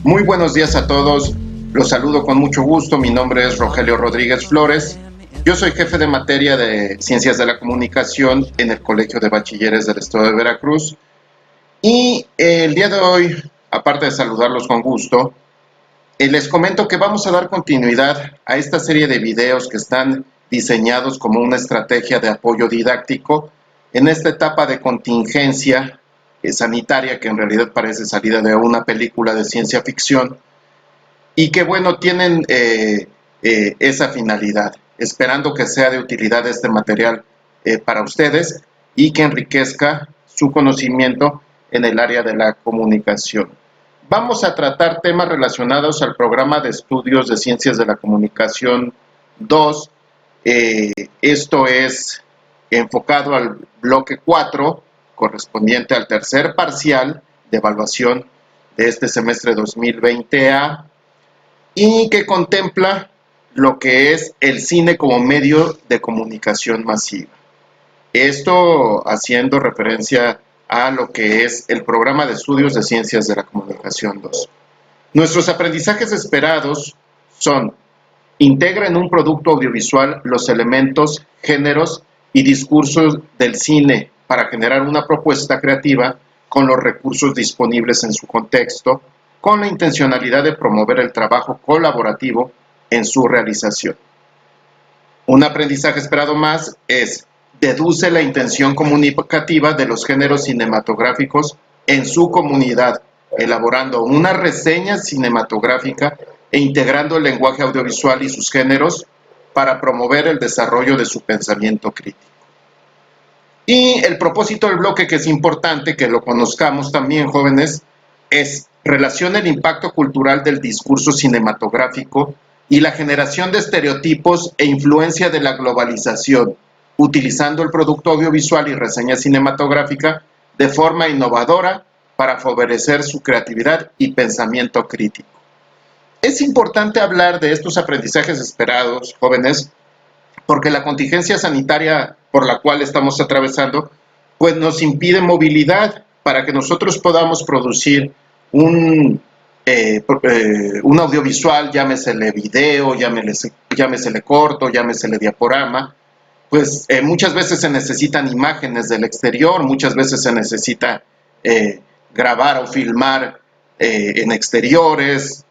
Muy buenos días a todos, los saludo con mucho gusto, mi nombre es Rogelio Rodríguez Flores, yo soy jefe de materia de Ciencias de la Comunicación en el Colegio de Bachilleres del Estado de Veracruz y el día de hoy, aparte de saludarlos con gusto, les comento que vamos a dar continuidad a esta serie de videos que están diseñados como una estrategia de apoyo didáctico en esta etapa de contingencia sanitaria que en realidad parece salida de una película de ciencia ficción y que bueno, tienen esa finalidad, esperando que sea de utilidad este material para ustedes y que enriquezca su conocimiento en el área de la comunicación. Vamos a tratar temas relacionados al programa de estudios de ciencias de la comunicación 2. Esto es enfocado al bloque 4, correspondiente al tercer parcial de evaluación de este semestre 2020A, y que contempla lo que es el cine como medio de comunicación masiva. Esto haciendo referencia a lo que es el programa de estudios de ciencias de la comunicación 2. Nuestros aprendizajes esperados son: integra en un producto audiovisual los elementos, géneros y discursos del cine para generar una propuesta creativa con los recursos disponibles en su contexto, con la intencionalidad de promover el trabajo colaborativo en su realización. Un aprendizaje esperado más es: deduce la intención comunicativa de los géneros cinematográficos en su comunidad, elaborando una reseña cinematográfica e integrando el lenguaje audiovisual y sus géneros para promover el desarrollo de su pensamiento crítico. Y el propósito del bloque, que es importante que lo conozcamos también, jóvenes, es: relaciona el impacto cultural del discurso cinematográfico y la generación de estereotipos e influencia de la globalización, utilizando el producto audiovisual y reseña cinematográfica de forma innovadora para favorecer su creatividad y pensamiento crítico. Es importante hablar de estos aprendizajes esperados, jóvenes, porque la contingencia sanitaria por la cual estamos atravesando, pues nos impide movilidad para que nosotros podamos producir un audiovisual, llámesele video, llámesele corto, llámesele diaporama. Pues muchas veces se necesitan imágenes del exterior, muchas veces se necesita grabar o filmar en exteriores,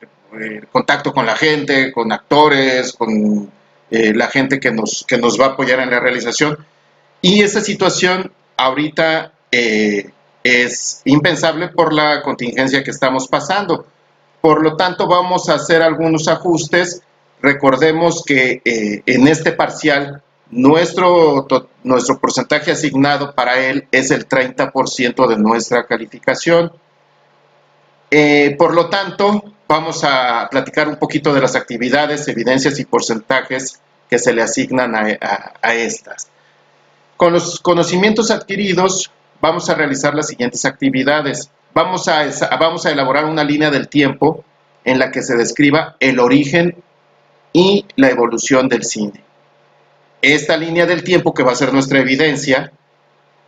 contacto con la gente, con actores, con la gente que nos va a apoyar en la realización. Y esa situación ahorita es impensable por la contingencia que estamos pasando. Por lo tanto, vamos a hacer algunos ajustes. Recordemos que en este parcial nuestro porcentaje asignado para él es el 30% de nuestra calificación. Por lo tanto, vamos a platicar un poquito de las actividades, evidencias y porcentajes que se le asignan a estas. Con los conocimientos adquiridos, vamos a realizar las siguientes actividades. Vamos a elaborar una línea del tiempo en la que se describa el origen y la evolución del cine. Esta línea del tiempo, que va a ser nuestra evidencia,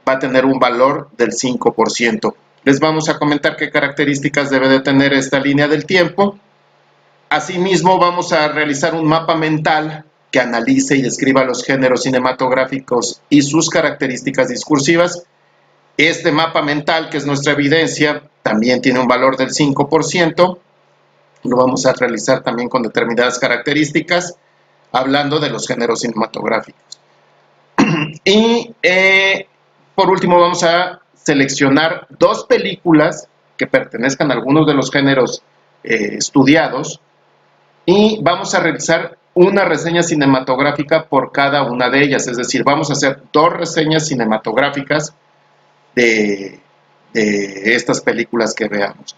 va a tener un valor del 5%. Les vamos a comentar qué características debe de tener esta línea del tiempo. Asimismo, vamos a realizar un mapa mental que analice y describa los géneros cinematográficos y sus características discursivas. Este mapa mental, que es nuestra evidencia, también tiene un valor del 5%. Lo vamos a realizar también con determinadas características, hablando de los géneros cinematográficos. Y por último, vamos a seleccionar dos películas que pertenezcan a algunos de los géneros estudiados y vamos a realizar una reseña cinematográfica por cada una de ellas. Es decir, vamos a hacer dos reseñas cinematográficas de estas películas que veamos.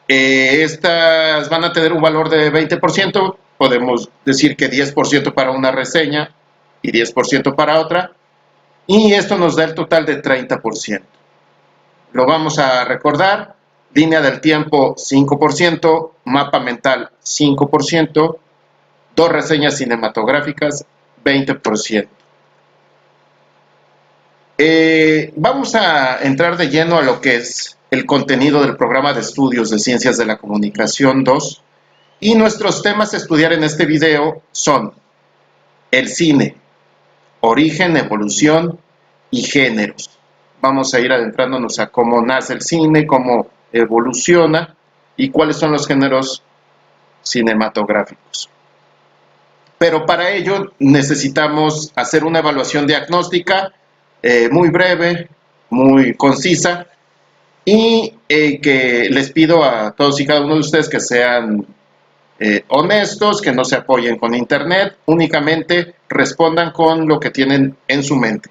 Estas van a tener un valor de 20%, podemos decir que 10% para una reseña y 10% para otra, y esto nos da el total de 30%. Lo vamos a recordar: línea del tiempo 5%, mapa mental 5%, dos reseñas cinematográficas 20%. Vamos a entrar de lleno a lo que es el contenido del programa de estudios de Ciencias de la Comunicación 2 y nuestros temas a estudiar en este video son el cine, origen, evolución y géneros. Vamos a ir adentrándonos a cómo nace el cine, cómo evoluciona y cuáles son los géneros cinematográficos. Pero para ello necesitamos hacer una evaluación diagnóstica muy breve, muy concisa y que les pido a todos y cada uno de ustedes que sean honestos, que no se apoyen con internet, únicamente respondan con lo que tienen en su mente.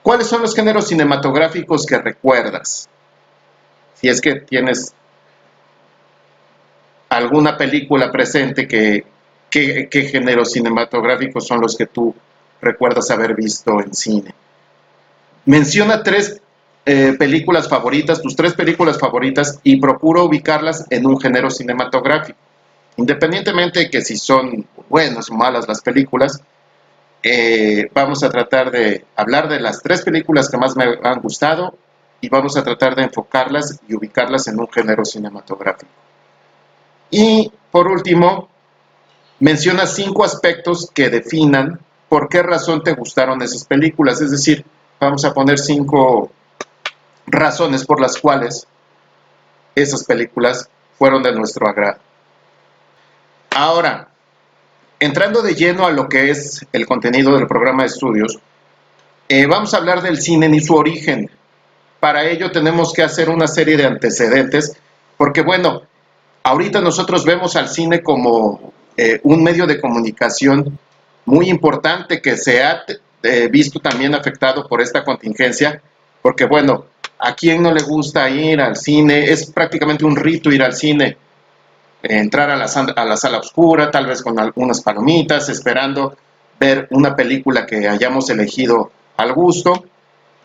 ¿Cuáles son los géneros cinematográficos que recuerdas? Si es que tienes alguna película presente, ¿qué géneros cinematográficos son los que tú recuerdas haber visto en cine? Menciona tres películas favoritas, tus tres películas favoritas, y procura ubicarlas en un género cinematográfico. Independientemente de que si son buenas o malas las películas, vamos a tratar de hablar de las tres películas que más me han gustado y vamos a tratar de enfocarlas y ubicarlas en un género cinematográfico. Y por último, menciona 5 aspectos que definan por qué razón te gustaron esas películas. Es decir, vamos a poner 5 razones por las cuales esas películas fueron de nuestro agrado. Ahora, entrando de lleno a lo que es el contenido del programa de estudios, vamos a hablar del cine y su origen. Para ello tenemos que hacer una serie de antecedentes, porque bueno, ahorita nosotros vemos al cine como un medio de comunicación muy importante que se ha visto también afectado por esta contingencia, porque bueno, a quien no le gusta ir al cine, es prácticamente un rito ir al cine, entrar a la sala oscura, tal vez con algunas palomitas, esperando ver una película que hayamos elegido al gusto,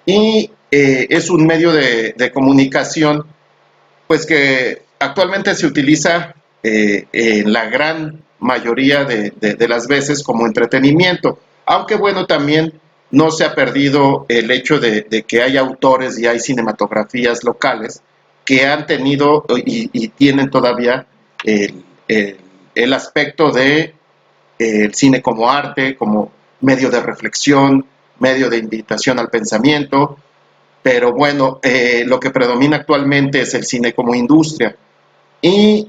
y es un medio de comunicación pues que actualmente se utiliza en la gran mayoría de las veces como entretenimiento, aunque bueno, también no se ha perdido el hecho de que hay autores y hay cinematografías locales que han tenido y tienen todavía el aspecto de el cine como arte, como medio de reflexión, medio de invitación al pensamiento, pero bueno, lo que predomina actualmente es el cine como industria. Y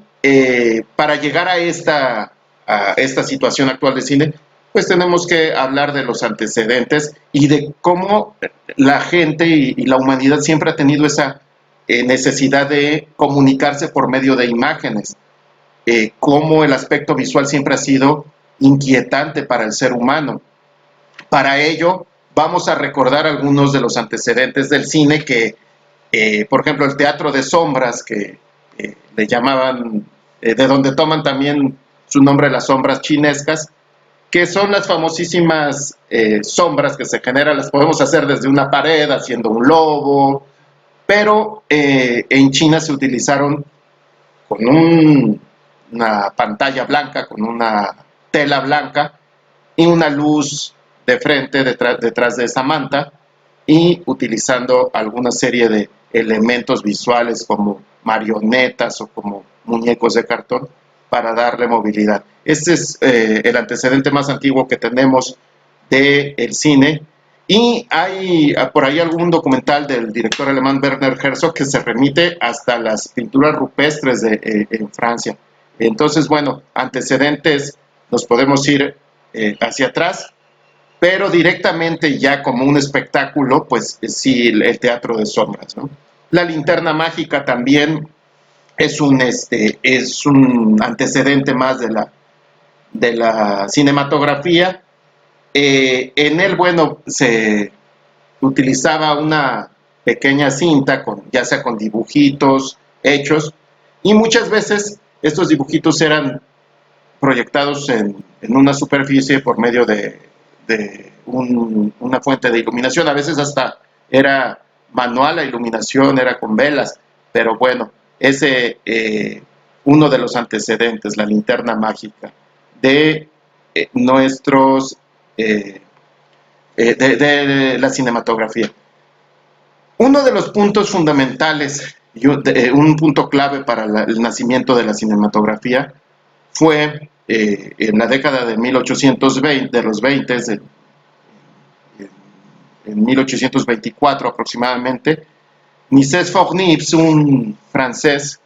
para llegar a esta situación actual de cine, pues tenemos que hablar de los antecedentes y de cómo la gente y la humanidad siempre ha tenido esa necesidad de comunicarse por medio de imágenes, cómo el aspecto visual siempre ha sido inquietante para el ser humano. Para ello, vamos a recordar algunos de los antecedentes del cine que, por ejemplo, el teatro de sombras, que le llamaban, de donde toman también su nombre las sombras chinescas, que son las famosísimas sombras que se generan, las podemos hacer desde una pared, haciendo un lobo, pero en China se utilizaron con una pantalla blanca, con una tela blanca y una luz de frente detrás de esa manta y utilizando alguna serie de elementos visuales como marionetas o como muñecos de cartón para darle movilidad. Este es el antecedente más antiguo que tenemos del cine y hay por ahí algún documental del director alemán Werner Herzog que se remite hasta las pinturas rupestres en Francia. Entonces, bueno, antecedentes nos podemos ir hacia atrás, pero directamente ya como un espectáculo, pues sí, el teatro de sombras, ¿no? La linterna mágica también es un antecedente más de la cinematografía. En él, bueno, se utilizaba una pequeña cinta, ya sea con dibujitos hechos, y muchas veces estos dibujitos eran proyectados en una superficie por medio de una fuente de iluminación. A veces hasta era manual la iluminación, era con velas, pero bueno, ese uno de los antecedentes, la linterna mágica de nuestros de la cinematografía. Uno de los puntos fundamentales, un punto clave para el nacimiento de la cinematografía fue en la década de 1820, de los 20, en 1824 aproximadamente. Nices Fornibs, un francés,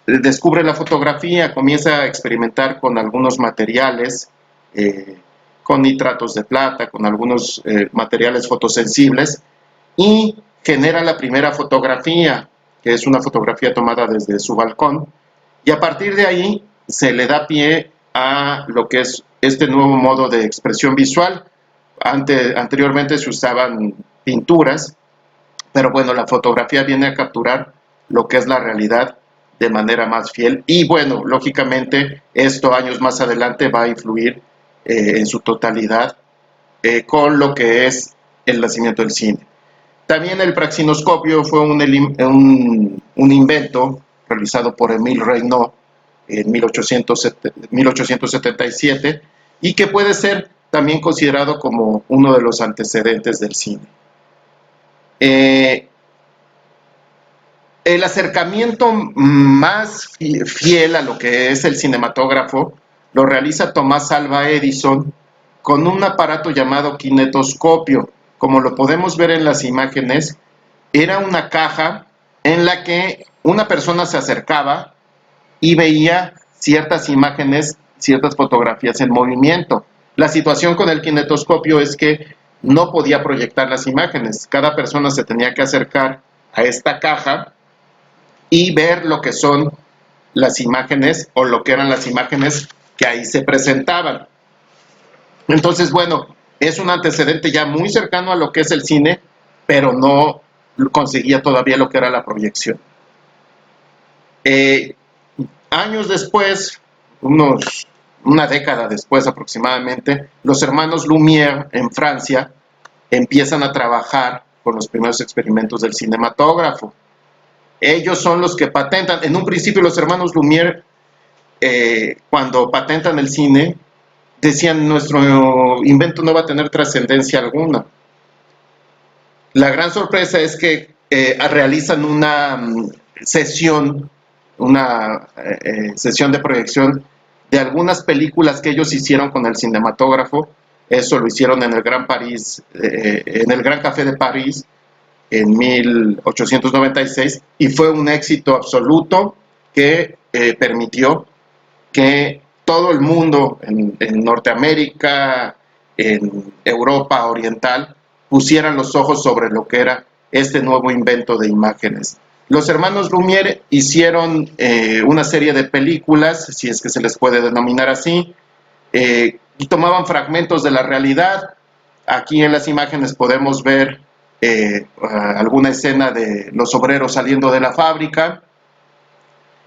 descubre la fotografía, comienza a experimentar con algunos materiales, eh, con nitratos de plata, con algunos materiales fotosensibles, y genera la primera fotografía, que es una fotografía tomada desde su balcón, y a partir de ahí se le da pie a lo que es este nuevo modo de expresión visual. Anteriormente se usaban pinturas, pero bueno, la fotografía viene a capturar lo que es la realidad de manera más fiel, y bueno, lógicamente esto años más adelante va a influir en su totalidad con lo que es el nacimiento del cine. También el praxinoscopio fue un invento realizado por Émile Reynaud en 1877, y que puede ser también considerado como uno de los antecedentes del cine. Eh, el acercamiento más fiel a lo que es el cinematógrafo lo realiza Tomás Alva Edison con un aparato llamado kinetoscopio. Como lo podemos ver en las imágenes, era una caja en la que una persona se acercaba y veía ciertas imágenes, ciertas fotografías en movimiento. La situación con el kinetoscopio es que no podía proyectar las imágenes. Cada persona se tenía que acercar a esta caja y ver lo que son las imágenes, o lo que eran las imágenes que ahí se presentaban. Entonces, bueno, es un antecedente ya muy cercano a lo que es el cine, pero no conseguía todavía lo que era la proyección. Eh, Años después, una década después aproximadamente, los hermanos Lumière en Francia empiezan a trabajar con los primeros experimentos del cinematógrafo. Ellos son los que patentan. En un principio los hermanos Lumière, cuando patentan el cine, decían: nuestro invento no va a tener trascendencia alguna. La gran sorpresa es que realizan sesión, sesión de proyección de algunas películas que ellos hicieron con el cinematógrafo. Eso lo hicieron en el Gran París, en el Gran Café de París, en 1896, y fue un éxito absoluto que permitió que todo el mundo en Norteamérica, en Europa Oriental, pusieran los ojos sobre lo que era este nuevo invento de imágenes. Los hermanos Lumière hicieron una serie de películas, si es que se les puede denominar así, y tomaban fragmentos de la realidad. Aquí en las imágenes podemos ver alguna escena de los obreros saliendo de la fábrica,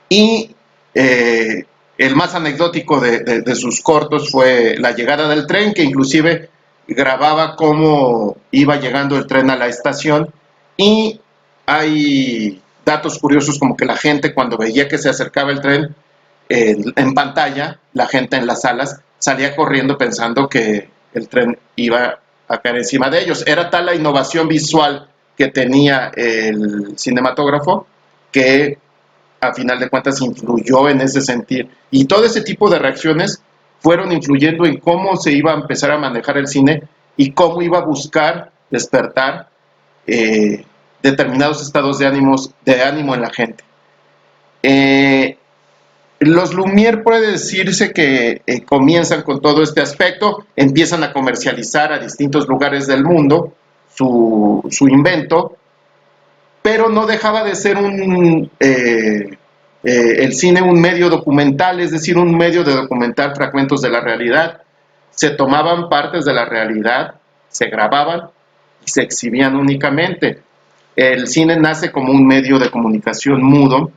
y el más anecdótico de sus cortos fue la llegada del tren, que inclusive grababa cómo iba llegando el tren a la estación, y hay datos curiosos como que la gente, cuando veía que se acercaba el tren en pantalla, la gente en las salas salía corriendo pensando que el tren iba a caer encima de ellos. Era tal la innovación visual que tenía el cinematógrafo, que a final de cuentas influyó en ese sentir. Y todo ese tipo de reacciones fueron influyendo en cómo se iba a empezar a manejar el cine y cómo iba a buscar despertar eh, determinados estados de ánimo en la gente. Eh, los Lumière, puede decirse que comienzan con todo este aspecto, empiezan a comercializar a distintos lugares del mundo su invento, pero no dejaba de ser el cine un medio documental, es decir, un medio de documentar fragmentos de la realidad. Se tomaban partes de la realidad, se grababan y se exhibían únicamente. El cine nace como un medio de comunicación mudo,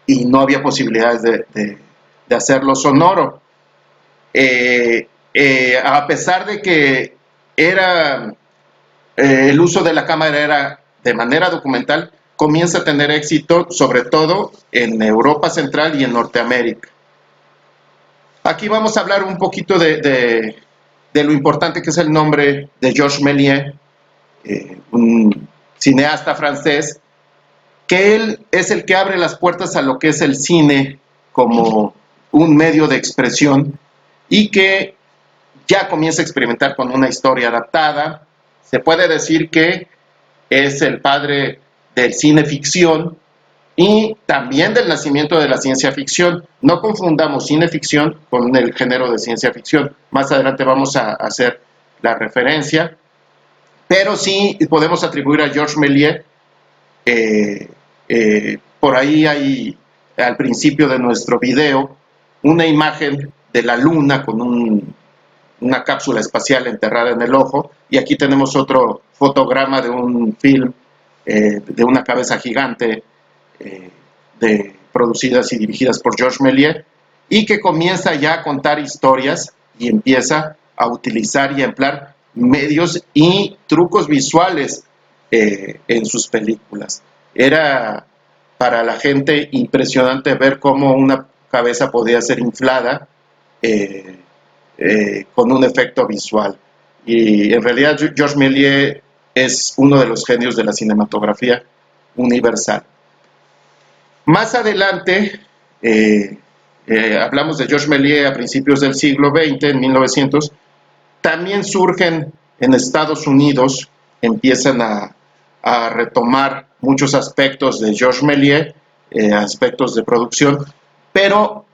y no había posibilidades de hacerlo sonoro. A pesar de que era el uso de la cámara era de manera documental, comienza a tener éxito sobre todo en Europa Central y en Norteamérica. Aquí vamos a hablar un poquito de lo importante que es el nombre de Georges Méliès, un cineasta francés, que él es el que abre las puertas a lo que es el cine como un medio de expresión y que ya comienza a experimentar con una historia adaptada. Se puede decir que es el padre del cine ficción y también del nacimiento de la ciencia ficción. No confundamos cine ficción con el género de ciencia ficción. Más adelante vamos a hacer la referencia, pero sí podemos atribuir a Georges Méliès. Por ahí hay, al principio de nuestro video, una imagen de la luna con una cápsula espacial enterrada en el ojo, y aquí tenemos otro fotograma de un film de una cabeza gigante producidas y dirigidas por Georges Méliès, y que comienza ya a contar historias y empieza a utilizar y a emplear medios y trucos visuales en sus películas. Era para la gente impresionante ver cómo una cabeza podía ser inflada con un efecto visual. Y en realidad Georges Méliès es uno de los genios de la cinematografía universal. Más adelante, hablamos de Georges Méliès a principios del siglo XX, en 1900, también surgen en Estados Unidos, empiezan a retomar muchos aspectos de Georges Méliès, aspectos de producción, pero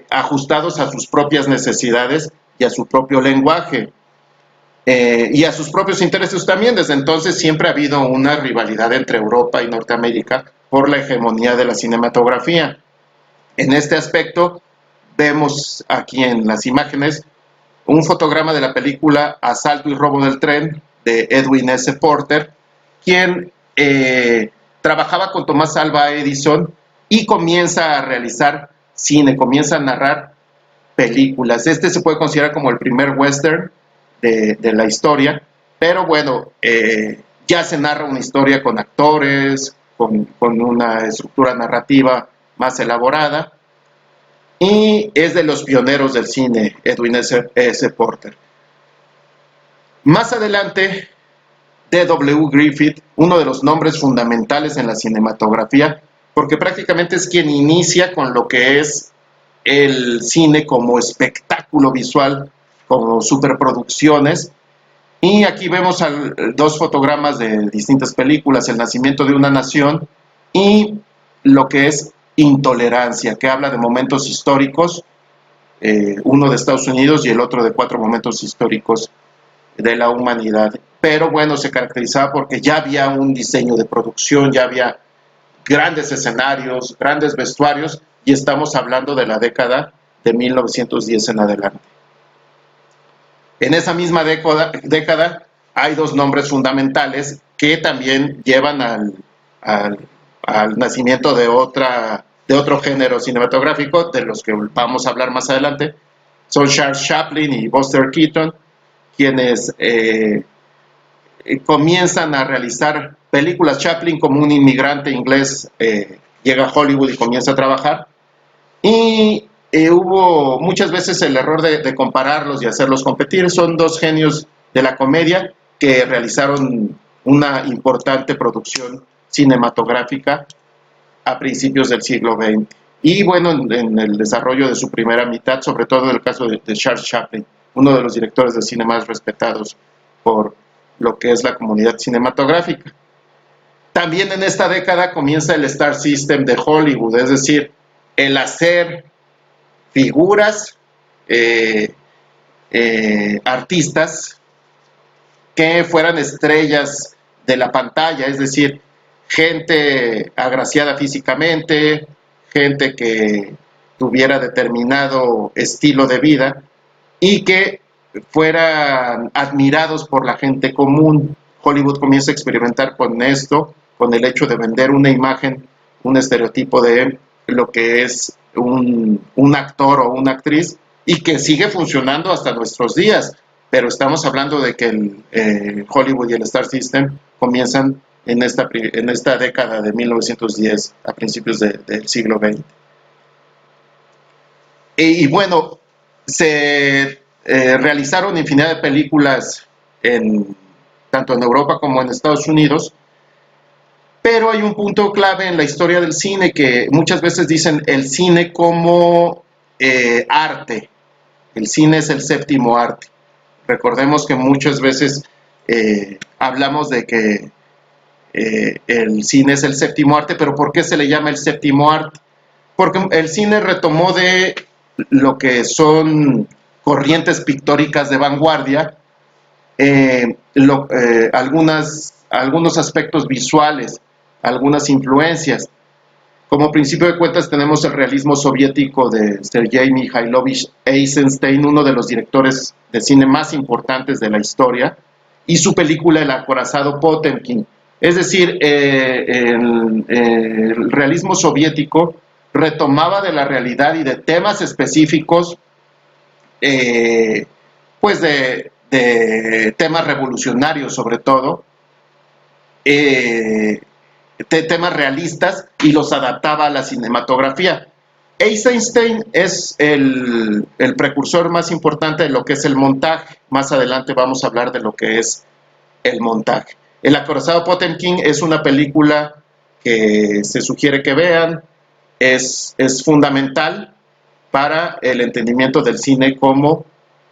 ajustados a sus propias necesidades y a su propio lenguaje. Y a sus propios intereses también. Desde entonces siempre ha habido una rivalidad entre Europa y Norteamérica por la hegemonía de la cinematografía. En este aspecto, vemos aquí en las imágenes un fotograma de la película Asalto y robo del tren de Edwin S. Porter, quien trabajaba con Tomás Alva Edison y comienza a realizar cine, comienza a narrar películas. Este se puede considerar como el primer western de la historia, pero bueno, ya se narra una historia con actores, con una estructura narrativa más elaborada, y es de los pioneros del cine, Edwin S. Porter. Más adelante, D.W. Griffith, uno de los nombres fundamentales en la cinematografía, porque prácticamente es quien inicia con lo que es el cine como espectáculo visual, como superproducciones. Y aquí vemos dos fotogramas de distintas películas, El nacimiento de una nación y lo que es Intolerancia, que habla de momentos históricos, uno de Estados Unidos y el otro de 4 momentos históricos de la humanidad. Pero bueno, se caracterizaba porque ya había un diseño de producción, ya había grandes escenarios, grandes vestuarios, y estamos hablando de la década de 1910 en adelante. En esa misma década hay dos nombres fundamentales que también llevan al nacimiento de otro género cinematográfico, de los que vamos a hablar más adelante. Son Charles Chaplin y Buster Keaton, quienes comienzan a realizar películas. Chaplin, como un inmigrante inglés, llega a Hollywood y comienza a trabajar, y hubo muchas veces el error de compararlos y hacerlos competir. Son dos genios de la comedia que realizaron una importante producción cinematográfica a principios del siglo XX. Y bueno, en el desarrollo de su primera mitad, sobre todo en el caso de Charles Chaplin, uno de los directores de cine más respetados por lo que es la comunidad cinematográfica. También en esta década comienza el Star System de Hollywood, es decir, el hacer figuras, artistas que fueran estrellas de la pantalla, es decir, gente agraciada físicamente, gente que tuviera determinado estilo de vida y que fueran admirados por la gente común. Hollywood comienza a experimentar con esto, con el hecho de vender una imagen, un estereotipo de lo que es un actor o una actriz, y que sigue funcionando hasta nuestros días. Pero estamos hablando de que el Hollywood y el Star System comienzan en esta década de 1910, a principios del siglo XX. Y bueno, se realizaron infinidad de películas tanto en Europa como en Estados Unidos, Pero hay un punto clave en la historia del cine que muchas veces dicen el cine como arte. El cine es el séptimo arte. Recordemos que muchas veces hablamos de que el cine es el séptimo arte, pero ¿por qué se le llama el séptimo arte? Porque el cine retomó de lo que son corrientes pictóricas de vanguardia, algunos aspectos visuales, algunas influencias. Como principio de cuentas tenemos el realismo soviético de Sergei Mikhailovich Eisenstein, uno de los directores de cine más importantes de la historia, y su película El acorazado Potemkin. Es decir, el realismo soviético retomaba de la realidad y de temas específicos, eh, pues de temas revolucionarios sobre todo, temas realistas, y los adaptaba a la cinematografía. Eisenstein es el precursor más importante de lo que es el montaje. Más adelante vamos a hablar de lo que es el montaje. El acorazado Potemkin es una película que se sugiere que vean, es fundamental para el entendimiento del cine como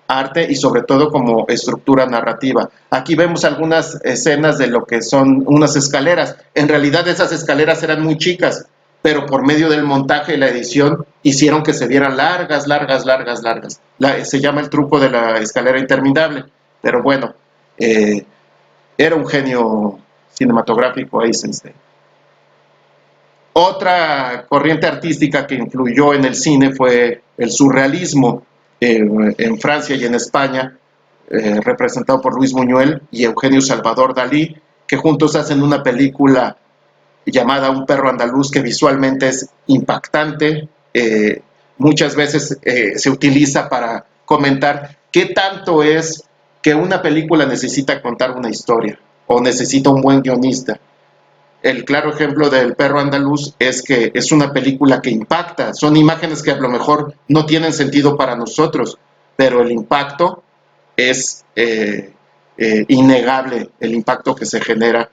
arte y sobre todo como estructura narrativa. Aquí vemos algunas escenas de lo que son unas escaleras. En realidad esas escaleras eran muy chicas, pero por medio del montaje y la edición hicieron que se vieran largas, largas, largas, largas. Se llama el truco de la escalera interminable, pero bueno, era un genio cinematográfico Eisenstein. Otra corriente artística que influyó en el cine fue el surrealismo, en Francia y en España, representado por Luis Buñuel y Eugenio Salvador Dalí, que juntos hacen una película llamada Un perro andaluz, que visualmente es impactante. Muchas veces se utiliza para comentar qué tanto es que una película necesita contar una historia o necesita un buen guionista. El claro ejemplo del perro andaluz es que es una película que impacta. Son imágenes que a lo mejor no tienen sentido para nosotros, pero el impacto es innegable, el impacto que se genera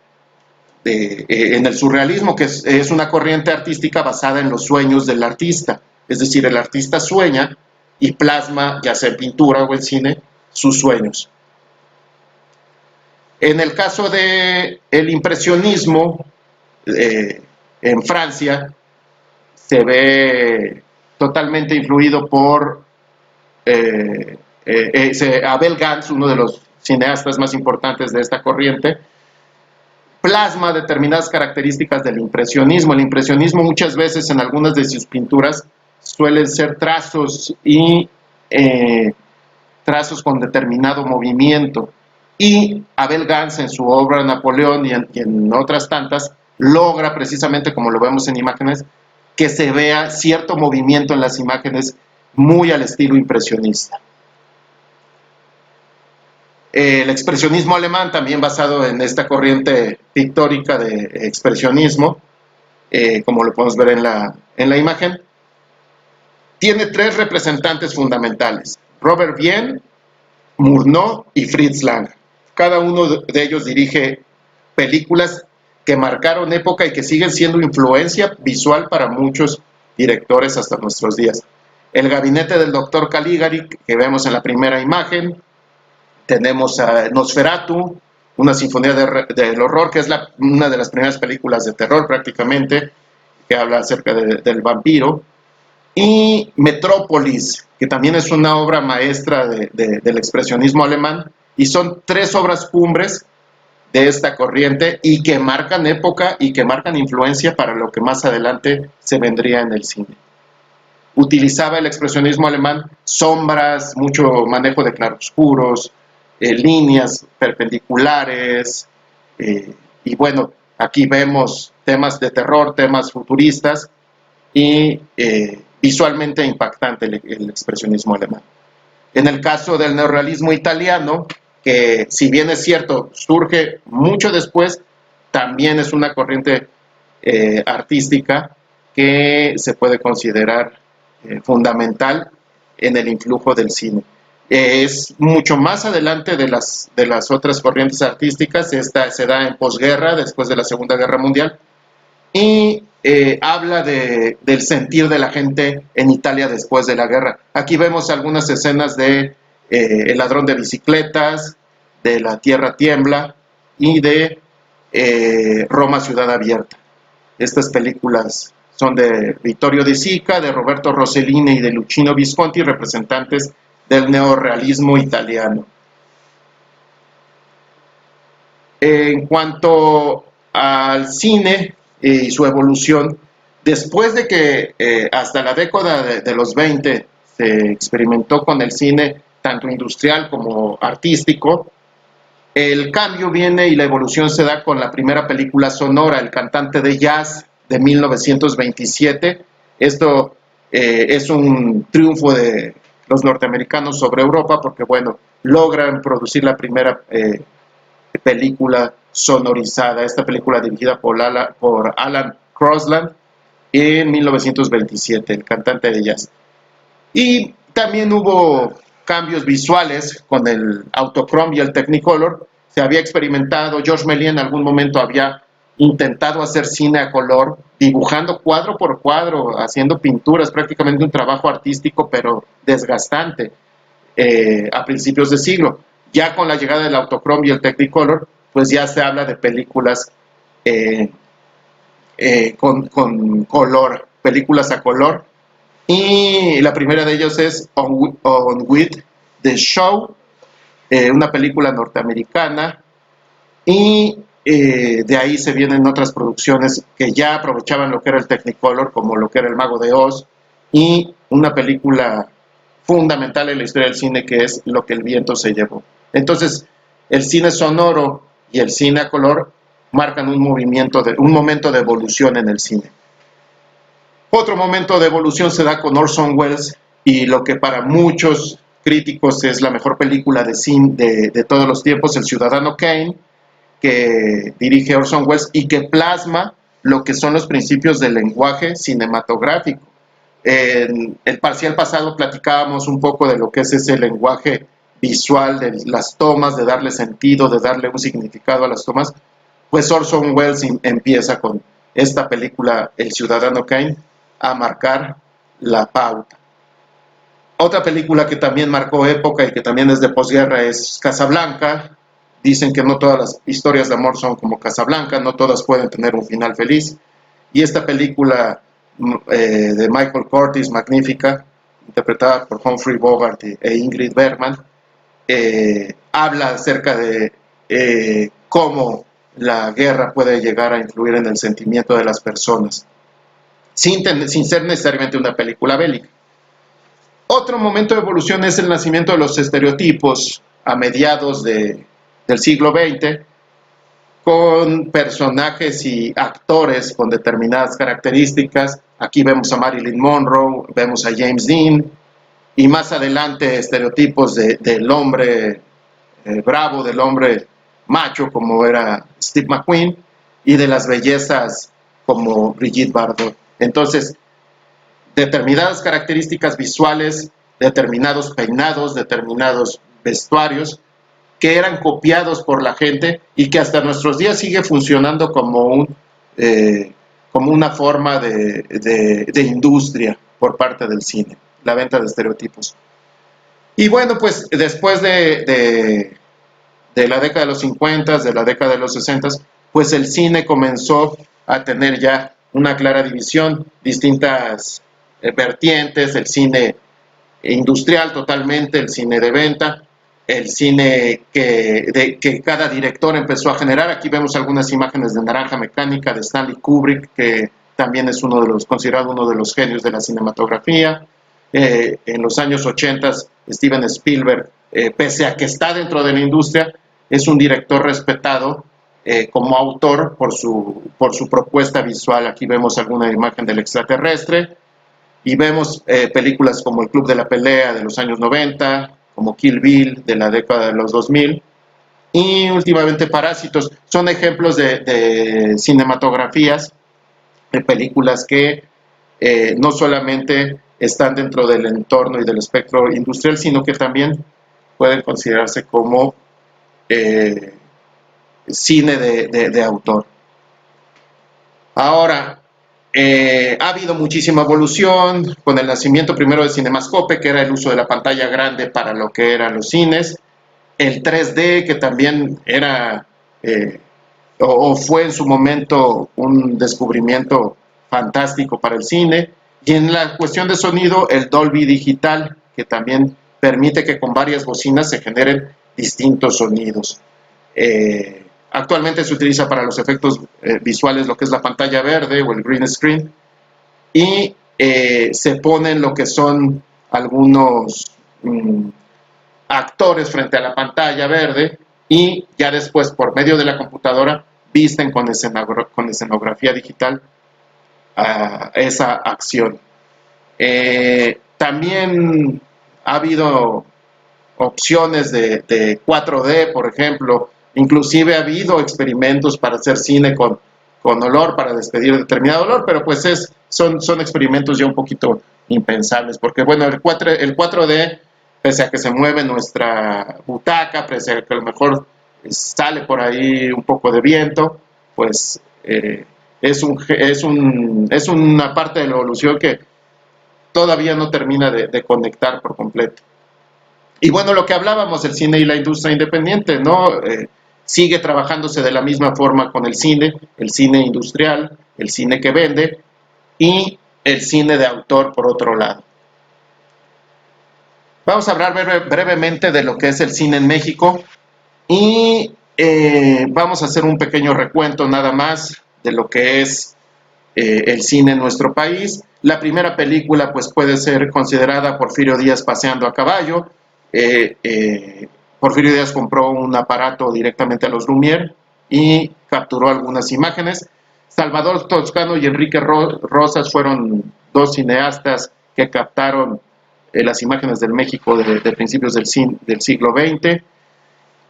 en el surrealismo, que es una corriente artística basada en los sueños del artista. Es decir, el artista sueña y plasma, ya sea en pintura o en cine, sus sueños. En el caso del impresionismo, en Francia, se ve totalmente influido por Abel Gance, uno de los cineastas más importantes de esta corriente, plasma determinadas características del impresionismo. El impresionismo muchas veces en algunas de sus pinturas suelen ser trazos y trazos con determinado movimiento. Y Abel Gance en su obra Napoleón y en otras tantas logra precisamente, como lo vemos en imágenes, que se vea cierto movimiento en las imágenes muy al estilo impresionista. El expresionismo alemán, también basado en esta corriente pictórica de expresionismo, como lo podemos ver en la imagen, tiene tres representantes fundamentales: Robert Wiene, Murnau y Fritz Lang. Cada uno de ellos dirige películas que marcaron época y que siguen siendo influencia visual para muchos directores hasta nuestros días. El gabinete del doctor Caligari, que vemos en la primera imagen. Tenemos a Nosferatu, una sinfonía del horror, que es una de las primeras películas de terror prácticamente, que habla acerca del vampiro. Y Metrópolis, que también es una obra maestra del expresionismo alemán, y son tres obras cumbres de esta corriente y que marcan época y que marcan influencia para lo que más adelante se vendría en el cine. Utilizaba el expresionismo alemán sombras, mucho manejo de claroscuros, líneas perpendiculares, y bueno, aquí vemos temas de terror, temas futuristas y visualmente impactante el expresionismo alemán. En el caso del neorrealismo italiano, que si bien es cierto, surge mucho después, también es una corriente artística que se puede considerar fundamental en el influjo del cine. Es mucho más adelante de las otras corrientes artísticas. Esta se da en posguerra, después de la Segunda Guerra Mundial, y habla del sentir de la gente en Italia después de la guerra. Aquí vemos algunas escenas de El ladrón de bicicletas, de La tierra tiembla y de Roma ciudad abierta. Estas películas son de Vittorio De Sica, de Roberto Rossellini y de Luchino Visconti, representantes del neorrealismo italiano. En cuanto al cine y su evolución, después de que hasta la década de los 20 se experimentó con el cine tanto industrial como artístico, el cambio viene y la evolución se da con la primera película sonora, El cantante de jazz, de 1927. Esto es un triunfo de los norteamericanos sobre Europa porque, bueno, logran producir la primera película sonorizada, esta película dirigida por Alan Crosland en 1927, El cantante de jazz. Y también hubo cambios visuales con el Autochrome y el Technicolor. Se había experimentado, Georges Méliès en algún momento había intentado hacer cine a color, dibujando cuadro por cuadro, haciendo pinturas, prácticamente un trabajo artístico, pero desgastante, a principios de siglo. Ya con la llegada del Autochrome y el Technicolor, pues ya se habla de películas eh, con color, películas a color, y la primera de ellos es On With the Show, una película norteamericana, y de ahí se vienen otras producciones que ya aprovechaban lo que era el Technicolor, como lo que era El Mago de Oz, y una película fundamental en la historia del cine que es Lo que el viento se llevó. Entonces, el cine sonoro y el cine a color marcan un momento de evolución en el cine. Otro momento de evolución se da con Orson Welles y lo que para muchos críticos es la mejor película de cine de todos los tiempos, El Ciudadano Kane, que dirige Orson Welles y que plasma lo que son los principios del lenguaje cinematográfico. En el parcial pasado platicábamos un poco de lo que es ese lenguaje visual, de las tomas, de darle sentido, de darle un significado a las tomas. Pues Orson Welles empieza con esta película, El Ciudadano Kane, a marcar la pauta. Otra película que también marcó época y que también es de posguerra es Casablanca. Dicen que no todas las historias de amor son como Casablanca, no todas pueden tener un final feliz. Y esta película de Michael Curtiz, magnífica, interpretada por Humphrey Bogart e Ingrid Bergman, habla acerca de cómo la guerra puede llegar a influir en el sentimiento de las personas, sin ser necesariamente una película bélica. Otro momento de evolución es el nacimiento de los estereotipos a mediados del siglo XX, con personajes y actores con determinadas características. Aquí vemos a Marilyn Monroe, vemos a James Dean, y más adelante estereotipos del hombre bravo, del hombre macho, como era Steve McQueen, y de las bellezas como Brigitte Bardot. Entonces, determinadas características visuales, determinados peinados, determinados vestuarios, que eran copiados por la gente y que hasta nuestros días sigue funcionando como una forma de industria por parte del cine, la venta de estereotipos. Y bueno, pues después de la década de los 50, de la década de los 60, pues el cine comenzó a tener ya una clara división, distintas vertientes, el cine industrial totalmente, el cine de venta, el cine que cada director empezó a generar. Aquí vemos algunas imágenes de Naranja Mecánica, de Stanley Kubrick, que también es considerado uno de los genios de la cinematografía. En los años 80, Steven Spielberg, pese a que está dentro de la industria, es un director respetado como autor por su propuesta visual. Aquí vemos alguna imagen del extraterrestre, y vemos películas como El Club de la Pelea de los años 90, como Kill Bill de la década de los 2000, y últimamente Parásitos. Son ejemplos de cinematografías, de películas que no solamente están dentro del entorno y del espectro industrial, sino que también pueden considerarse como cine de autor. Ahora, ha habido muchísima evolución con el nacimiento primero de Cinemascope, que era el uso de la pantalla grande para lo que eran los cines, el 3D, que también era o fue en su momento un descubrimiento fantástico para el cine, y en la cuestión de sonido, el Dolby Digital, que también permite que con varias bocinas se generen distintos sonidos. Actualmente se utiliza para los efectos visuales lo que es la pantalla verde o el green screen, y se ponen lo que son algunos actores frente a la pantalla verde, y ya después por medio de la computadora visten con escenografía digital esa acción. También ha habido opciones de 4D, por ejemplo. Inclusive ha habido experimentos para hacer cine con olor, para despedir determinado olor, pero pues son experimentos ya un poquito impensables, porque bueno, el 4D, pese a que se mueve nuestra butaca, pese a que a lo mejor sale por ahí un poco de viento, pues es una parte de la evolución que todavía no termina de conectar por completo. Y bueno, lo que hablábamos del cine y la industria independiente, ¿no? Sigue trabajándose de la misma forma con el cine industrial, el cine que vende y el cine de autor por otro lado. Vamos a hablar brevemente de lo que es el cine en México y vamos a hacer un pequeño recuento nada más de lo que es el cine en nuestro país. La primera película pues puede ser considerada Porfirio Díaz paseando a caballo. Porfirio Díaz compró un aparato directamente a los Lumière y capturó algunas imágenes. Salvador Toscano y Enrique Rosas fueron dos cineastas que captaron las imágenes del México de principios del siglo XX.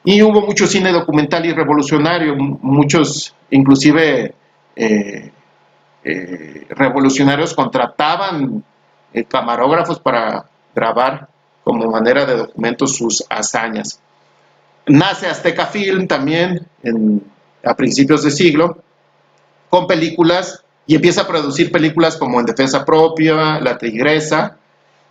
Y hubo mucho cine documental y revolucionario, muchos inclusive revolucionarios contrataban camarógrafos para grabar como manera de documento sus hazañas. Nace Azteca Film también a principios de siglo, con películas, y empieza a producir películas como En Defensa Propia, La Tigresa,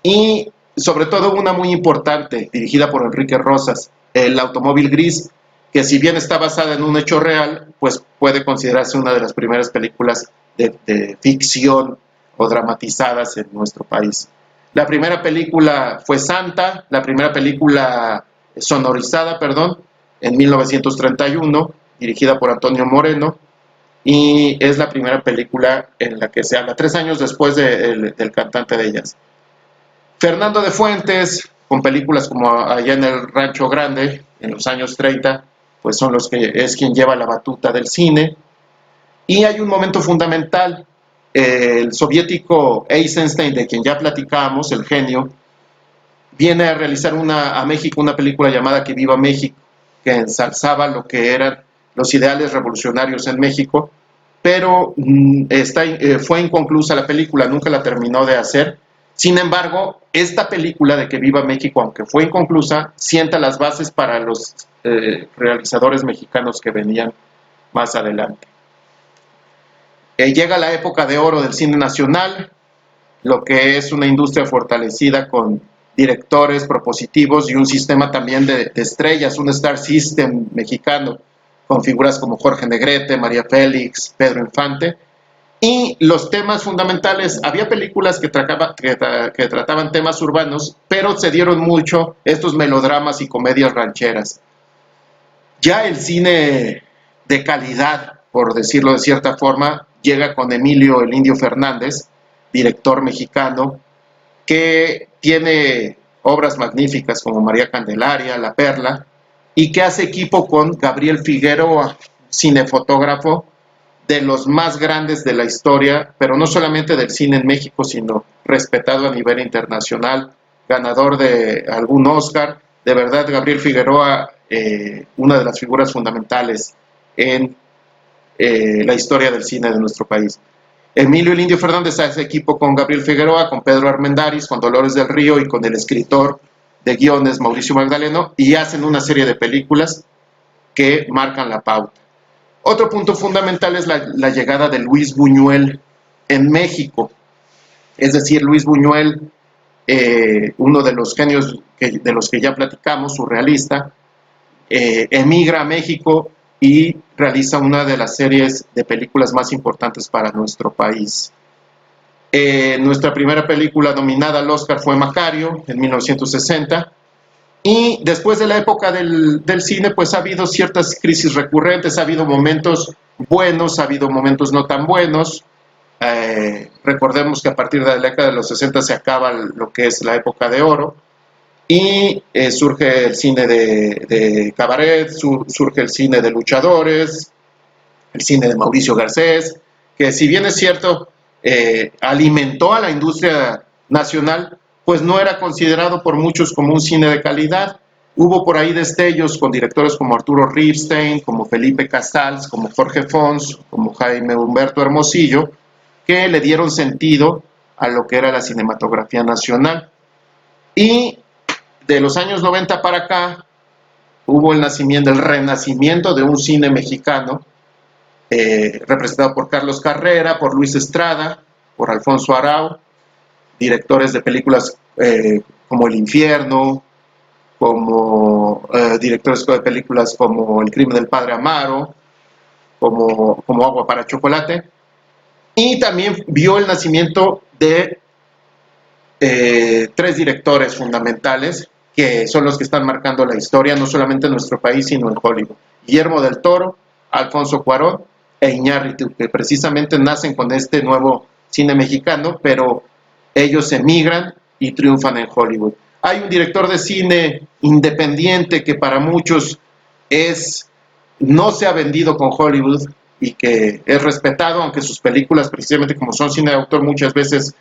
y sobre todo una muy importante, dirigida por Enrique Rosas, El Automóvil Gris, que si bien está basada en un hecho real, pues puede considerarse una de las primeras películas de ficción o dramatizadas en nuestro país. La primera película fue Santa, la primera película sonorizada, perdón, en 1931, dirigida por Antonio Moreno, y es la primera película en la que se habla, 3 años después del cantante de ellas. Fernando de Fuentes, con películas como Allá en el Rancho Grande, en los años 30, pues es quien lleva la batuta del cine. Y hay un momento fundamental, el soviético Eisenstein, de quien ya platicábamos, el genio, viene a realizar a México una película llamada Que Viva México, que ensalzaba lo que eran los ideales revolucionarios en México, pero fue inconclusa la película, nunca la terminó de hacer. Sin embargo, esta película de Que Viva México, aunque fue inconclusa, sienta las bases para los realizadores mexicanos que venían más adelante. Llega la época de oro del cine nacional, lo que es una industria fortalecida con directores propositivos y un sistema también de estrellas, un Star System mexicano, con figuras como Jorge Negrete, María Félix, Pedro Infante. Y los temas fundamentales, había películas que trataban temas urbanos, pero se dieron mucho estos melodramas y comedias rancheras. Ya el cine de calidad, por decirlo de cierta forma, llega con Emilio el Indio Fernández, director mexicano, que tiene obras magníficas como María Candelaria, La Perla, y que hace equipo con Gabriel Figueroa, cinefotógrafo de los más grandes de la historia, pero no solamente del cine en México, sino respetado a nivel internacional, ganador de algún Oscar. De verdad, Gabriel Figueroa, una de las figuras fundamentales en la historia del cine de nuestro país. Emilio el Indio Fernández hace equipo con Gabriel Figueroa, con Pedro Armendáriz, con Dolores del Río y con el escritor de guion es Mauricio Magdaleno, y hacen una serie de películas que marcan la pauta. Otro punto fundamental es la llegada de Luis Buñuel en México. Es decir, Luis Buñuel, uno de los genios de los que ya platicamos, surrealista, emigra a México y realiza una de las series de películas más importantes para nuestro país. Nuestra primera película nominada al Oscar fue Macario, en 1960, y después de la época del cine, pues ha habido ciertas crisis recurrentes, ha habido momentos buenos, ha habido momentos no tan buenos. Recordemos que a partir de la década de los 60 se acaba lo que es la época de oro, y surge el cine de cabaret, surge el cine de luchadores, el cine de Mauricio Garcés, que si bien es cierto, alimentó a la industria nacional, pues no era considerado por muchos como un cine de calidad. Hubo por ahí destellos con directores como Arturo Ripstein, como Felipe Casals, como Jorge Fons, como Jaime Humberto Hermosillo, que le dieron sentido a lo que era la cinematografía nacional. Y de los años 90 para acá, hubo el renacimiento de un cine mexicano, representado por Carlos Carrera, por Luis Estrada, por Alfonso Arau, directores de películas como El Infierno, como directores de películas como El crimen del padre Amaro, como Agua para chocolate, y también vio el nacimiento de tres directores fundamentales que son los que están marcando la historia, no solamente en nuestro país, sino en Hollywood: Guillermo del Toro, Alfonso Cuarón e Iñárritu, que precisamente nacen con este nuevo cine mexicano, pero ellos emigran y triunfan en Hollywood. Hay un director de cine independiente que para muchos no se ha vendido con Hollywood y que es respetado, aunque sus películas, precisamente como son cine de autor, muchas veces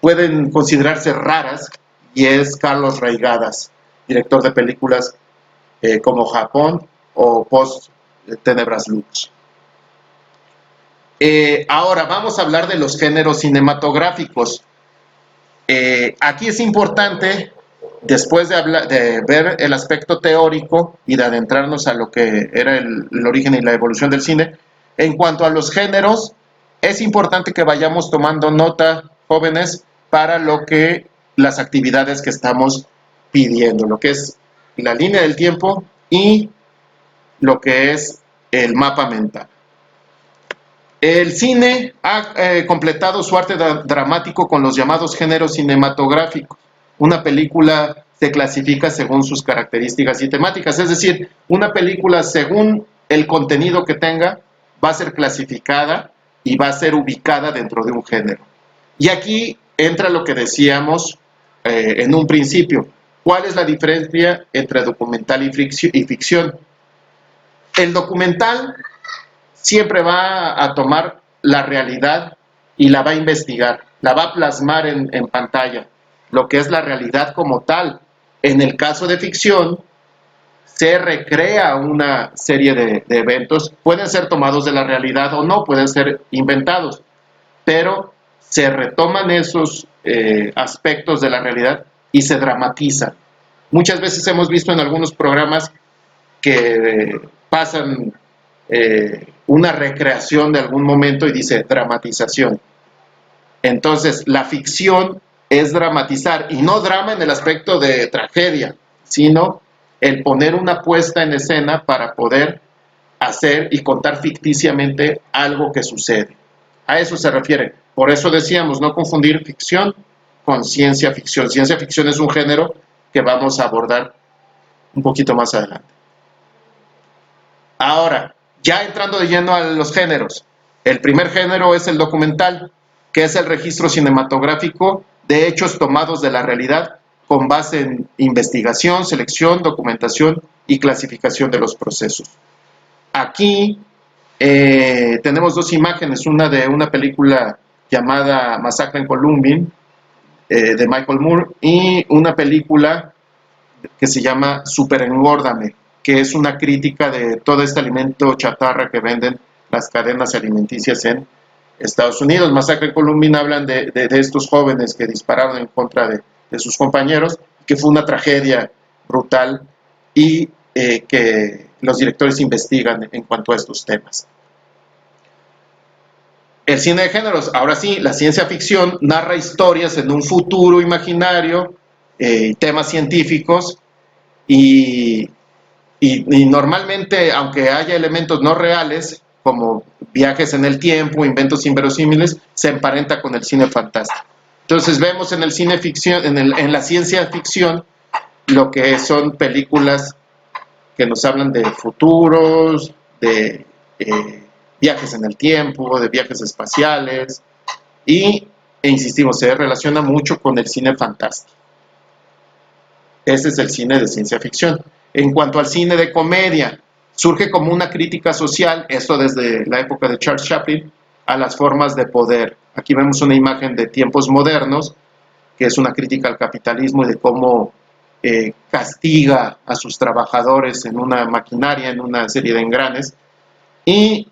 pueden considerarse raras, y es Carlos Reigadas, director de películas como Japón o Post Tenebras Lux. Ahora vamos a hablar de los géneros cinematográficos. Aquí es importante, después de ver el aspecto teórico y de adentrarnos a lo que era el origen y la evolución del cine, en cuanto a los géneros, es importante que vayamos tomando nota, jóvenes, para las actividades que estamos pidiendo, lo que es la línea del tiempo y lo que es el mapa mental. El cine ha completado su arte dramático con los llamados géneros cinematográficos. Una película se clasifica según sus características y temáticas, es decir, una película, según el contenido que tenga, va a ser clasificada y va a ser ubicada dentro de un género. Y aquí entra lo que decíamos en un principio. ¿Cuál es la diferencia entre documental y ficción? El documental siempre va a tomar la realidad y la va a investigar, la va a plasmar en pantalla, lo que es la realidad como tal. En el caso de ficción, se recrea una serie de eventos, pueden ser tomados de la realidad o no, pueden ser inventados, pero se retoman esos aspectos de la realidad y se dramatizan. Muchas veces hemos visto en algunos programas que pasan una recreación de algún momento y dice dramatización. Entonces, la ficción es dramatizar, y no drama en el aspecto de tragedia, sino el poner una puesta en escena para poder hacer y contar ficticiamente algo que sucede. A eso se refiere. Por eso decíamos, no confundir ficción con ciencia ficción. Ciencia ficción es un género que vamos a abordar un poquito más adelante. Ahora, ya entrando de lleno a los géneros. El primer género es el documental, que es el registro cinematográfico de hechos tomados de la realidad con base en investigación, selección, documentación y clasificación de los procesos. Aquí tenemos dos imágenes, una de una película llamada Masacre en Columbine, de Michael Moore, y una película que se llama Super Engórdame, que es una crítica de todo este alimento chatarra que venden las cadenas alimenticias en Estados Unidos. Masacre en Columbine hablan de estos jóvenes que dispararon en contra de sus compañeros, que fue una tragedia brutal y que los directores investigan en cuanto a estos temas. El cine de géneros, ahora sí, la ciencia ficción narra historias en un futuro imaginario, temas científicos y normalmente, aunque haya elementos no reales, como viajes en el tiempo, inventos inverosímiles, se emparenta con el cine fantástico. Entonces vemos en el cine ficción, en la ciencia ficción, lo que son películas que nos hablan de futuros, de viajes en el tiempo, de viajes espaciales, e insistimos, se relaciona mucho con el cine fantástico. Ese es el cine de ciencia ficción. En cuanto al cine de comedia, surge como una crítica social, esto desde la época de Charles Chaplin, a las formas de poder. Aquí vemos una imagen de Tiempos Modernos, que es una crítica al capitalismo y de cómo castiga a sus trabajadores en una maquinaria, en una serie de engranes. Y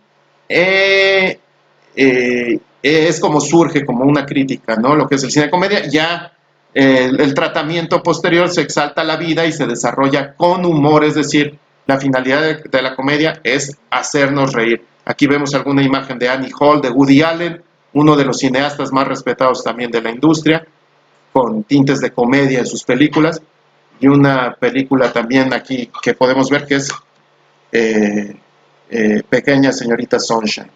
es como surge como una crítica, ¿no? Lo que es el cine de comedia. Ya el tratamiento posterior se exalta la vida y se desarrolla con humor, es decir, la finalidad de la comedia es hacernos reír. Aquí vemos alguna imagen de Annie Hall, de Woody Allen, uno de los cineastas más respetados también de la industria, con tintes de comedia en sus películas, y una película también aquí que podemos ver que es Pequeña Señorita Sunshine.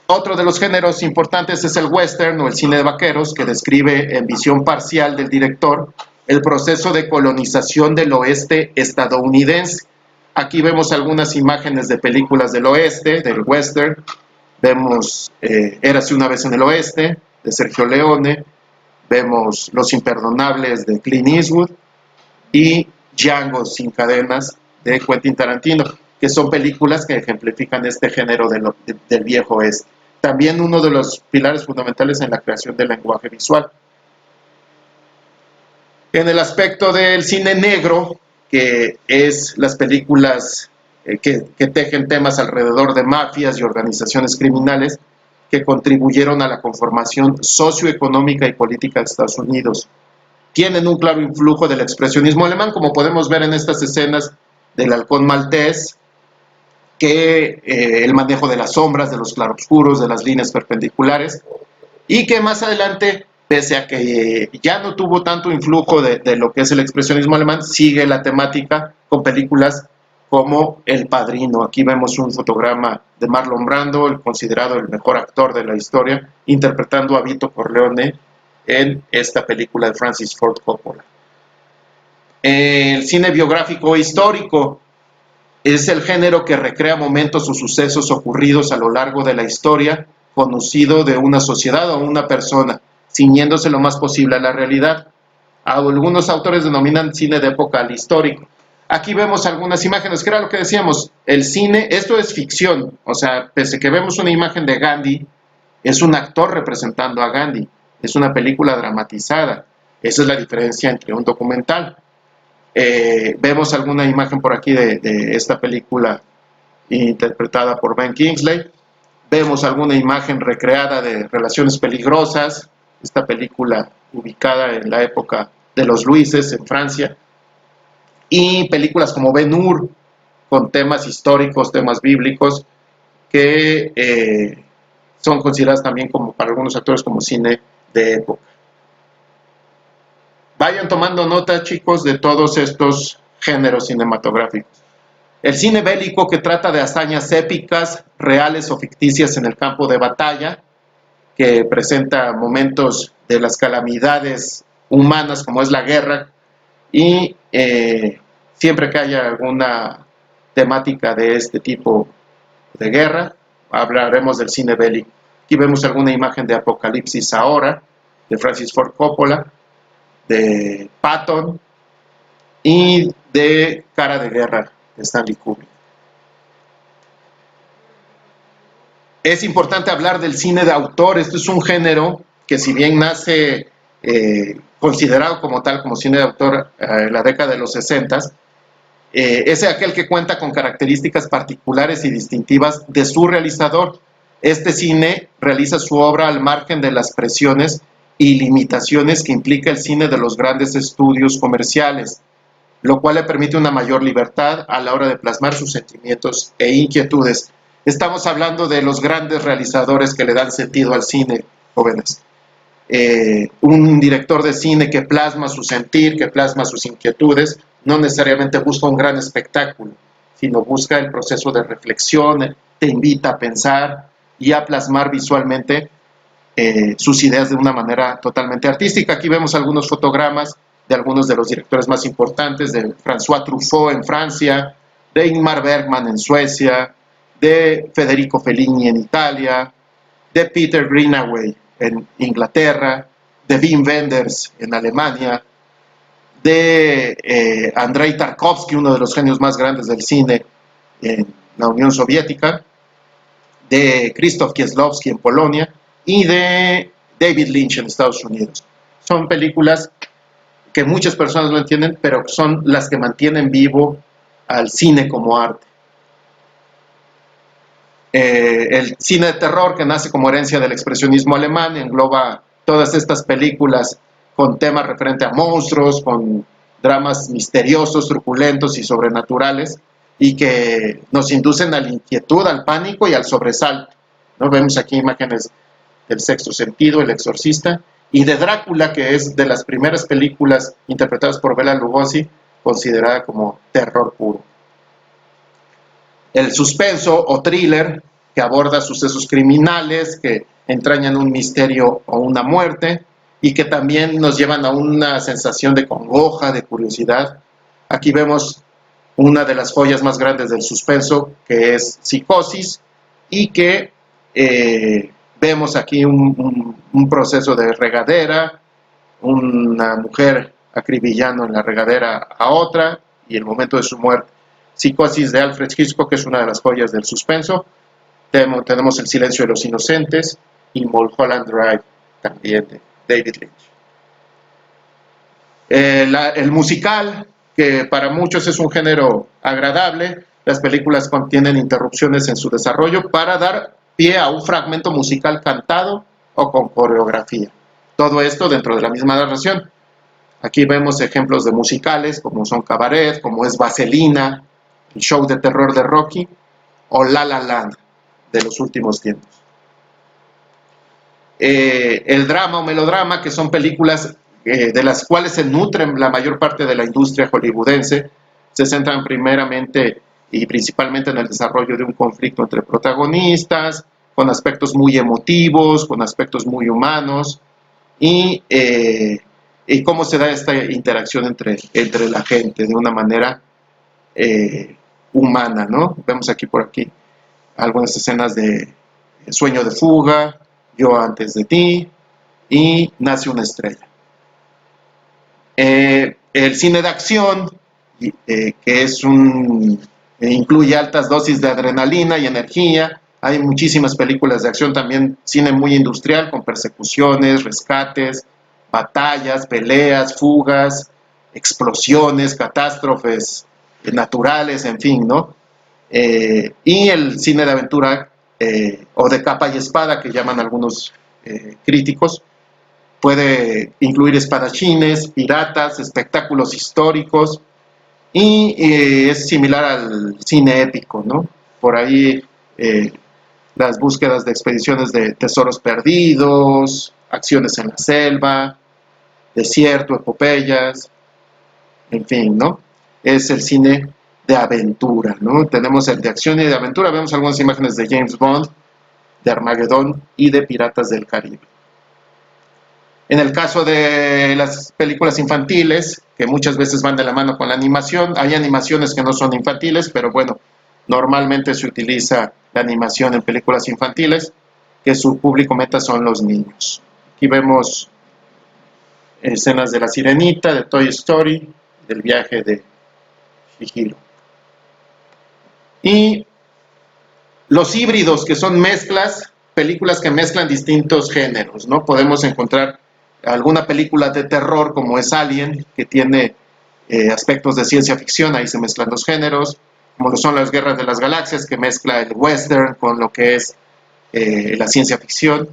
Otro de los géneros importantes es el western o el cine de vaqueros, que describe en visión parcial del director el proceso de colonización del oeste estadounidense. Aquí vemos algunas imágenes de películas del oeste, del western. Vemos Érase una vez en el oeste, de Sergio Leone. Vemos Los Imperdonables, de Clint Eastwood. Y Django sin cadenas, de Quentin Tarantino, que son películas que ejemplifican este género del viejo oeste. También uno de los pilares fundamentales en la creación del lenguaje visual. En el aspecto del cine negro, que es las películas que tejen temas alrededor de mafias y organizaciones criminales que contribuyeron a la conformación socioeconómica y política de Estados Unidos. Tienen un claro influjo del expresionismo alemán, como podemos ver en estas escenas del halcón maltés, que el manejo de las sombras, de los claroscuros, de las líneas perpendiculares, y que más adelante, pese a que ya no tuvo tanto influjo de lo que es el expresionismo alemán, sigue la temática con películas como El Padrino. Aquí vemos un fotograma de Marlon Brando, el considerado el mejor actor de la historia, interpretando a Vito Corleone en esta película de Francis Ford Coppola. El cine biográfico histórico es el género que recrea momentos o sucesos ocurridos a lo largo de la historia, conocido de una sociedad o una persona, ciñéndose lo más posible a la realidad. Algunos autores denominan cine de época al histórico. Aquí vemos algunas imágenes, que era lo que decíamos, el cine, esto es ficción, o sea, pese a que vemos una imagen de Gandhi, es un actor representando a Gandhi, es una película dramatizada. Esa es la diferencia entre un documental. Vemos alguna imagen por aquí de esta película interpretada por Ben Kingsley. Vemos alguna imagen recreada de Relaciones Peligrosas, esta película ubicada en la época de los Luises en Francia, y películas como Ben-Hur, con temas históricos, temas bíblicos, que son consideradas también como para algunos actores como cine de época. Vayan tomando nota, chicos, de todos estos géneros cinematográficos. El cine bélico, que trata de hazañas épicas, reales o ficticias en el campo de batalla, que presenta momentos de las calamidades humanas como es la guerra, y siempre que haya alguna temática de este tipo de guerra, hablaremos del cine bélico. Aquí vemos alguna imagen de Apocalipsis Ahora, de Francis Ford Coppola, de Patton y de Cara de Guerra, de Stanley Kubrick. Es importante hablar del cine de autor. Esto es un género que, si bien nace considerado como tal, como cine de autor en la década de los 60, es aquel que cuenta con características particulares y distintivas de su realizador. Este cine realiza su obra al margen de las presiones y limitaciones que implica el cine de los grandes estudios comerciales, lo cual le permite una mayor libertad a la hora de plasmar sus sentimientos e inquietudes. Estamos hablando de los grandes realizadores que le dan sentido al cine, jóvenes. Un director de cine que plasma su sentir, que plasma sus inquietudes, no necesariamente busca un gran espectáculo, sino busca el proceso de reflexión, te invita a pensar y a plasmar visualmente sus ideas de una manera totalmente artística. Aquí vemos algunos fotogramas de algunos de los directores más importantes, de François Truffaut en Francia, de Ingmar Bergman en Suecia, de Federico Fellini en Italia, de Peter Greenaway en Inglaterra, de Wim Wenders en Alemania, de Andrei Tarkovsky, uno de los genios más grandes del cine en la Unión Soviética, de Krzysztof Kieslowski en Polonia y de David Lynch en Estados Unidos. Son películas que muchas personas no entienden, pero son las que mantienen vivo al cine como arte. El cine de terror, que nace como herencia del expresionismo alemán, engloba todas estas películas con temas referentes a monstruos, con dramas misteriosos, truculentos y sobrenaturales, y que nos inducen a la inquietud, al pánico y al sobresalto, ¿no? Vemos aquí imágenes del Sexto Sentido, El Exorcista, y de Drácula, que es de las primeras películas interpretadas por Bela Lugosi, considerada como terror puro. El suspenso o thriller, que aborda sucesos criminales, que entrañan un misterio o una muerte, y que también nos llevan a una sensación de congoja, de curiosidad. Aquí vemos una de las joyas más grandes del suspenso, que es Psicosis, y que vemos aquí un proceso de regadera, una mujer acribillando en la regadera a otra, y el momento de su muerte. Psicosis de Alfred Hitchcock, que es una de las joyas del suspenso. Tenemos El silencio de los inocentes y Mulholland Drive, también de David Lynch. El musical, que para muchos es un género agradable. Las películas contienen interrupciones en su desarrollo para dar pie a un fragmento musical cantado o con coreografía. Todo esto dentro de la misma narración. Aquí vemos ejemplos de musicales como son Cabaret, como es Vaselina, el show de terror de Rocky, o La La Land de los últimos tiempos. El drama o melodrama, que son películas de las cuales se nutren la mayor parte de la industria hollywoodense, se centran primeramente y principalmente en el desarrollo de un conflicto entre protagonistas, con aspectos muy emotivos, con aspectos muy humanos, y cómo se da esta interacción entre la gente de una manera humana, ¿no? Vemos aquí por aquí algunas escenas de Sueño de fuga, Yo antes de ti y Nace una estrella. El cine de acción, que es incluye altas dosis de adrenalina y energía. Hay muchísimas películas de acción, también cine muy industrial con persecuciones, rescates, batallas, peleas, fugas, explosiones, catástrofes naturales, en fin, ¿no? Y el cine de aventura o de capa y espada, que llaman algunos críticos, puede incluir espadachines, piratas, espectáculos históricos, y es similar al cine épico, ¿no? Por ahí las búsquedas de expediciones de tesoros perdidos, acciones en la selva, desierto, epopeyas, en fin, ¿no? Es el cine de aventura, ¿no? Tenemos el de acción y de aventura, vemos algunas imágenes de James Bond, de Armagedón y de Piratas del Caribe. En el caso de las películas infantiles, que muchas veces van de la mano con la animación, hay animaciones que no son infantiles, pero bueno, normalmente se utiliza la animación en películas infantiles, que su público meta son los niños. Aquí vemos escenas de La Sirenita, de Toy Story, del viaje de Chihiro. Y los híbridos, que son mezclas, películas que mezclan distintos géneros, ¿no? Podemos encontrar alguna película de terror como es Alien, que tiene aspectos de ciencia ficción, ahí se mezclan los géneros, como lo son Las Guerras de las Galaxias, que mezcla el western con lo que es la ciencia ficción,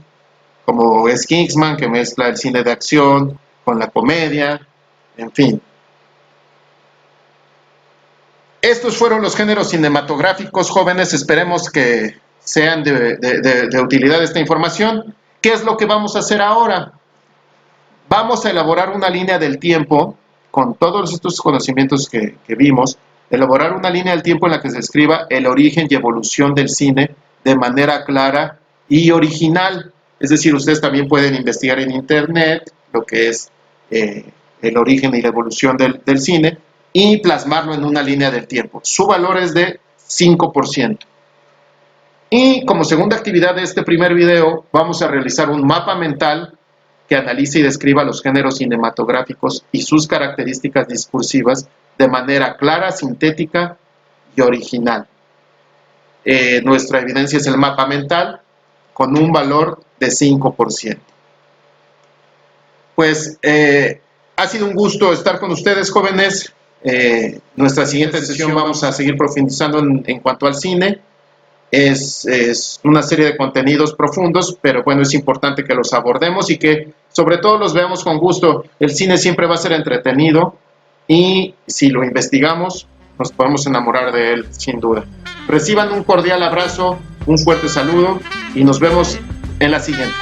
como es Kingsman, que mezcla el cine de acción con la comedia, en fin. Estos fueron los géneros cinematográficos, jóvenes. Esperemos que sean de utilidad esta información. ¿Qué es lo que vamos a hacer ahora? Vamos a elaborar una línea del tiempo, con todos estos conocimientos que vimos, elaborar una línea del tiempo en la que se describa el origen y evolución del cine de manera clara y original. Es decir, ustedes también pueden investigar en internet lo que es el origen y la evolución del cine y plasmarlo en una línea del tiempo. Su valor es de 5%. Y como segunda actividad de este primer video, vamos a realizar un mapa mental que analice y describa los géneros cinematográficos y sus características discursivas de manera clara, sintética y original. Nuestra evidencia es el mapa mental con un valor de 5%. Pues ha sido un gusto estar con ustedes, jóvenes. Nuestra siguiente sesión vamos a seguir profundizando en cuanto al cine. Es una serie de contenidos profundos, pero bueno, es importante que los abordemos y que sobre todo los veamos con gusto. El cine siempre va a ser entretenido y si lo investigamos, nos podemos enamorar de él, sin duda. Reciban un cordial abrazo, un fuerte saludo y nos vemos en la siguiente.